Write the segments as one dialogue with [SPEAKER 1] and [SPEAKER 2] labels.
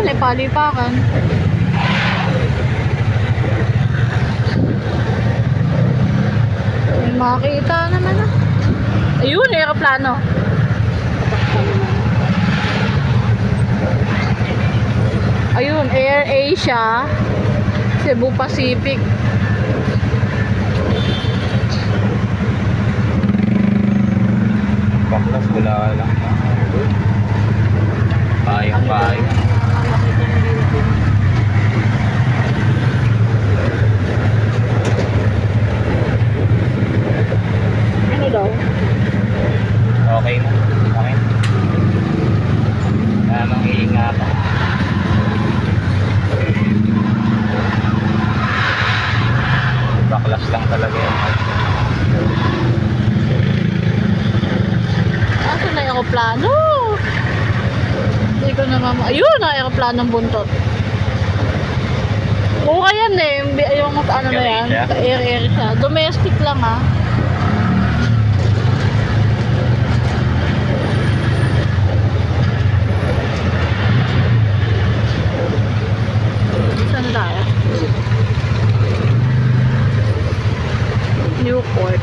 [SPEAKER 1] may palipakan. May makita naman ah. Ayun, aeroplano. Ayun, Air Asia, Cebu Pacific.
[SPEAKER 2] Baklas, wala lang. Kaya.
[SPEAKER 1] Ano daw?
[SPEAKER 2] Okay na. Okay. Tamang iingatan. Baklas lang talaga yan.
[SPEAKER 1] Asa na yung aeroplano? Hindi ko naman... Ayun, aeroplanong buntot. Mura yan eh. Yung ano na yan? Air siya. Domestic lang ah. Saan tayo? Newport.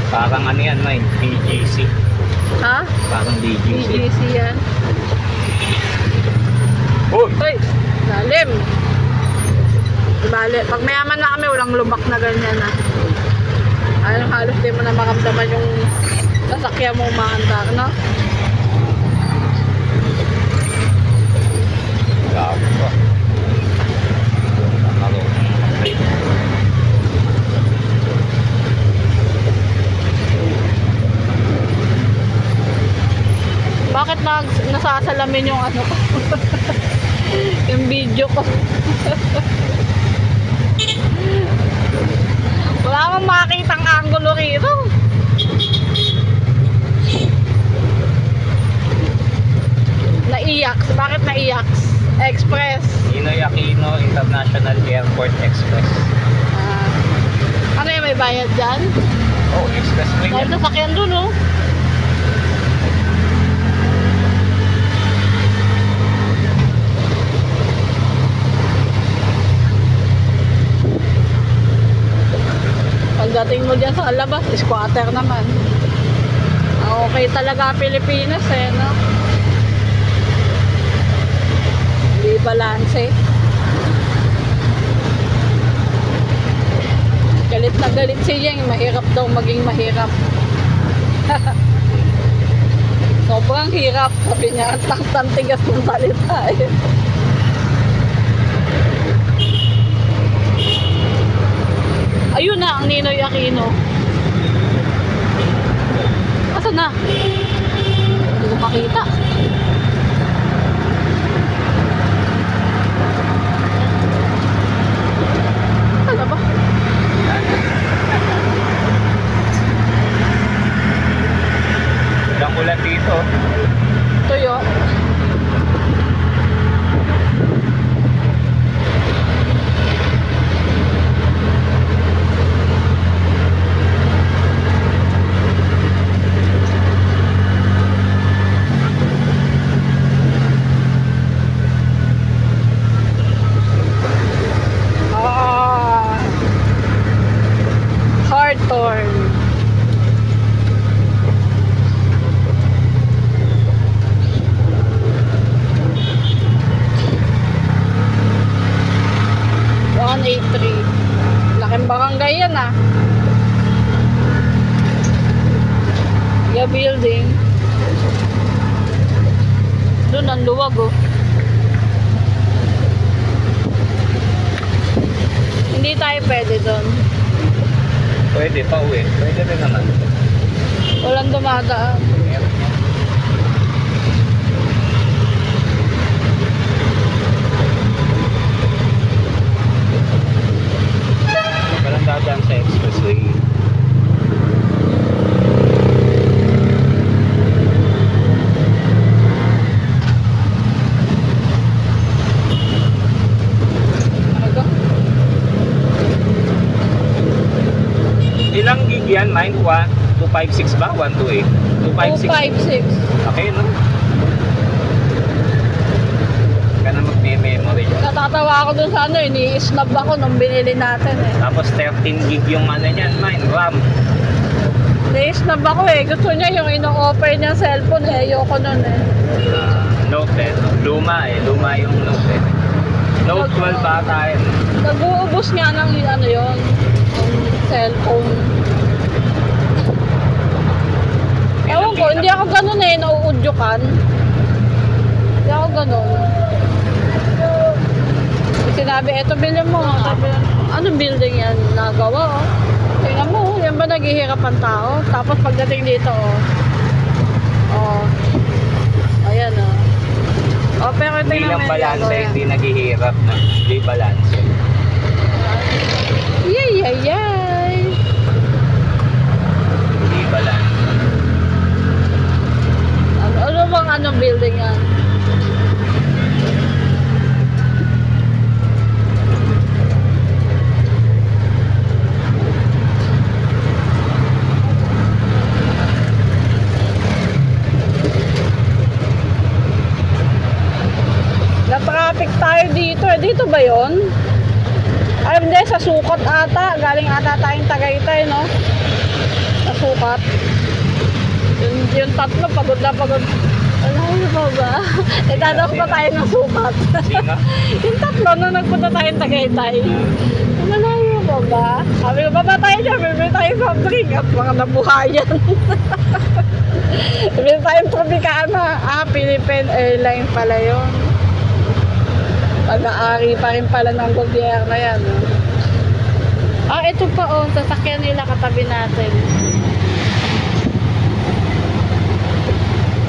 [SPEAKER 2] Parang ano yan, Mine? DGC.
[SPEAKER 1] Ha?
[SPEAKER 2] Parang DGC.
[SPEAKER 1] DGC yan.
[SPEAKER 2] Uy!
[SPEAKER 1] Uy! Lalim! Bale, pag mayaman na kami, walang lubak na ganyan na. Ayun, halos di mo na makamdaman yung sasakyan mo umaandar, no?
[SPEAKER 2] Gago pa.
[SPEAKER 1] Bakit nasasalamin yung ano ko? Yung video ko. Wala akong makitang angulo rito. Naiyak. Bakit naiyak? Express.
[SPEAKER 2] Ninoy Aquino International Airport Express.
[SPEAKER 1] Ano yung may bayad dyan?
[SPEAKER 2] Oh, express ring
[SPEAKER 1] Dahil
[SPEAKER 2] yan.
[SPEAKER 1] nasakyan dun, oh. Pagdating mo dyan sa labas, squatter naman. Okay talaga Pilipinas eh, no? Hindi balance eh. Galit na galit si Yeng, mahirap daw maging mahirap. Sobrang hirap, sabi niya, ang tigas ng salita eh. Ayun na, ang Ninoy Aquino. Asan na? Hindi ko makita. Ano ba?
[SPEAKER 2] Ilang ulan dito.
[SPEAKER 1] Tuyo. Hawthorne. Laking barangay yan ah. Yeah, building. Doon ang luwag oh. Hindi tayo pwede doon.
[SPEAKER 2] Pwede pa uwi. Pwede rin naman.
[SPEAKER 1] Walang dumadaan.
[SPEAKER 2] Walang dadaan sa expressway. Ilang gig yan? 256 ba? 128? 256?
[SPEAKER 1] 256.
[SPEAKER 2] Okay, no?
[SPEAKER 1] Natatawa ako dun sa ano, ni-snub ako nung binili natin eh.
[SPEAKER 2] Tapos 13 gig yung ano niyan, mine, RAM.
[SPEAKER 1] Ni-snub ako eh. Gusto niya yung ino-offer niya cellphone eh. Ayoko nun eh.
[SPEAKER 2] Note 10. Luma eh. Luma yung Note 10. Note 12 pa tayo.
[SPEAKER 1] Nag-uubos nga ng ano yun, yung cellphone. Ewan ko, hindi ako ganun eh, nauudyukan. Hindi ako ganun. Sinabi, eto bilhin mo. Sabi, ano building yan? Nagawa oh. Tingnan mo, yan ba naghihirap ang tao? Tapos pagdating dito oh. Oh. Ayan oh. Oh, pero
[SPEAKER 2] Hindi
[SPEAKER 1] tingnan
[SPEAKER 2] lang
[SPEAKER 1] mo
[SPEAKER 2] balanse,
[SPEAKER 1] yan.
[SPEAKER 2] hindi naghihirap na. Hindi balanse.
[SPEAKER 1] Yay, yay, yay.
[SPEAKER 2] Hindi balanse.
[SPEAKER 1] Ano bang anong building yan? Na-traffic tayo dito. Dito ba yon? Ay, hindi. Sa Sukat ata. Galing ata tayong Tagaytay, no? Sa Sukat. Yung tatlo, pagod na pagod. Ano ba ba? Dadako pa tayo ng Sukat.
[SPEAKER 2] Sino?
[SPEAKER 1] Yung tatlo, nung nagpunta tayong Tagaytay. Ano ba ba? Sabi ko, baba tayo dyan. Bibili tayo soft drink at mga nabuhayan. Bibili tayong Tropicana. Philippine Airlines pala yun. Pag-aari pa rin pala ng gobyerno yan. Ah, ito pa oh, sasakyan nila katabi natin.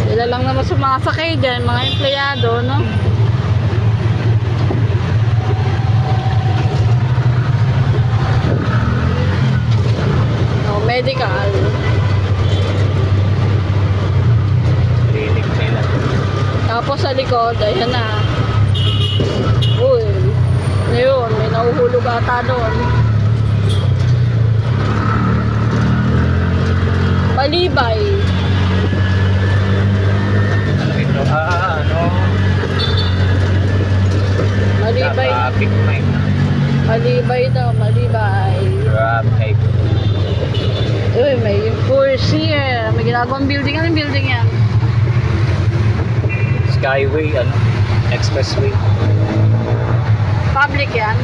[SPEAKER 1] Sila lang naman sumasakay dyan, mga empleyado, no? Oh, medical.
[SPEAKER 2] Clinic nila.
[SPEAKER 1] Tapos sa likod, ayan na. Uy, yun, may nahuhulog ata doon. Malibay.
[SPEAKER 2] Ito, ano?
[SPEAKER 1] Malibay.
[SPEAKER 2] Traffic mine.
[SPEAKER 1] Malibay daw, malibay.
[SPEAKER 2] Traffic.
[SPEAKER 1] Uy, may Foursier. May ginagawang building. Anong building yan?
[SPEAKER 2] Skyway, ano? Expressway.
[SPEAKER 1] Public yan?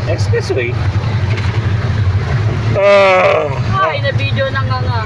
[SPEAKER 2] Expressway.
[SPEAKER 1] Ay, na-video na nga.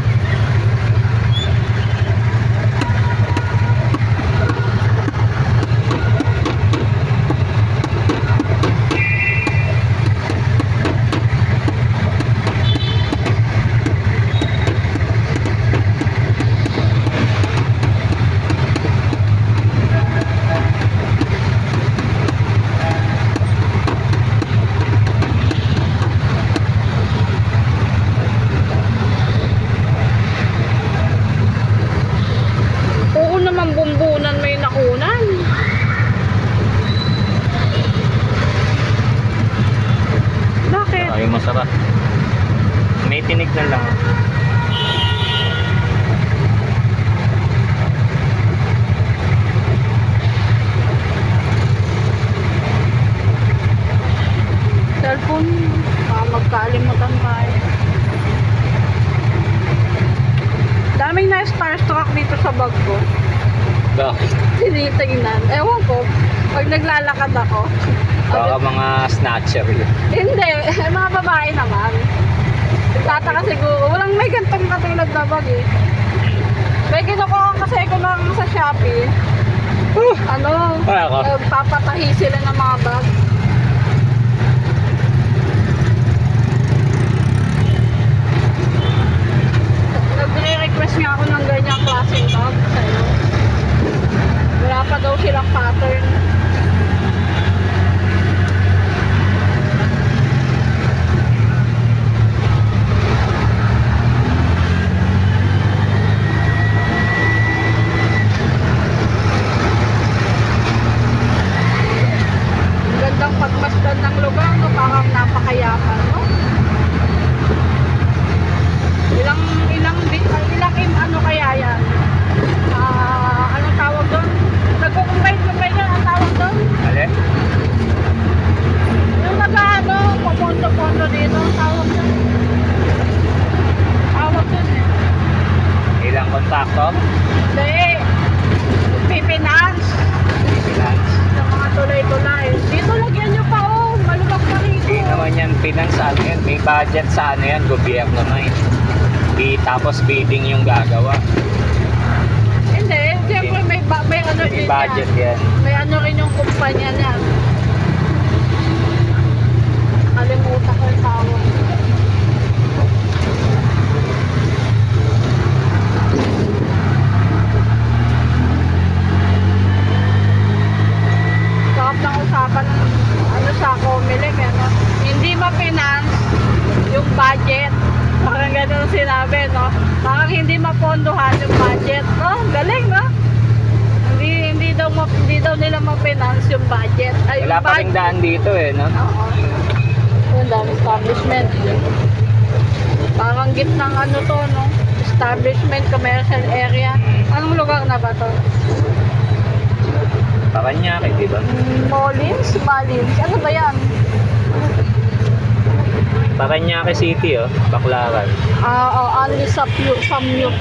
[SPEAKER 1] Oo naman, bumbunan may nakunan. Bakit?
[SPEAKER 2] Ay, masarap. May tinig na lang.
[SPEAKER 1] Cellphone, magkalimutan tayo. Daming na starstruck dito sa bag ko.
[SPEAKER 2] Bakit?
[SPEAKER 1] Tinitingnan. Ewan ko, pag naglalakad ako.
[SPEAKER 2] Baka mga snatcher yun.
[SPEAKER 1] Hindi, mga babae naman. Tataka siguro. Walang may gantong katulad na bag eh. May kinukuha kasi ko lang sa Shopee. Ano? Papatahi sila ng mga bag. Nagre-request nga ako ng ganyang klaseng bag sa'yo. Wala pa daw silang pattern. Gandang pagmasdan ng lugar, no? Parang napakayaman, no? Ilang ano kaya yan? Anong tawag doon? Nagkukumpay yan, ang tawag
[SPEAKER 2] budget sa ano yan, gobyerno na eh. Tapos bidding yung gagawa.
[SPEAKER 1] Hindi, siyempre may ano
[SPEAKER 2] May
[SPEAKER 1] din
[SPEAKER 2] budget
[SPEAKER 1] yan.
[SPEAKER 2] yan.
[SPEAKER 1] May ano rin yung kumpanya niya. Kalimutan ko yung tawag. Sarap ng usapan ng ano sa Comelec, ano? Hindi ma-finance yung budget. Parang ganun sinabi, no? Parang hindi mapondohan yung budget. No? Galing, no? Hindi daw nila ma-finance yung budget. Ay,
[SPEAKER 2] Wala
[SPEAKER 1] yung
[SPEAKER 2] pa ring daan dito eh, no?
[SPEAKER 1] Oo. Yung dami establishment. Parang gitnang ano to, no? Establishment, commercial area. Anong lugar na ba to?
[SPEAKER 2] Paranaque, di ba?
[SPEAKER 1] Malins? Ano ba yan?
[SPEAKER 2] Paranaque City, oh. Baclaran.
[SPEAKER 1] Only Samyup.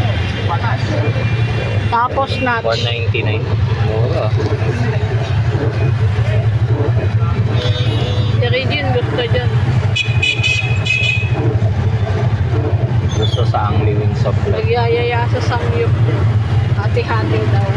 [SPEAKER 1] Tapos nuts.
[SPEAKER 2] 199. Mura.
[SPEAKER 1] Si Regine gusto dyan.
[SPEAKER 2] Gusto sa ang living supply.
[SPEAKER 1] Nagyayaya sa Samyup. Hati-hati daw.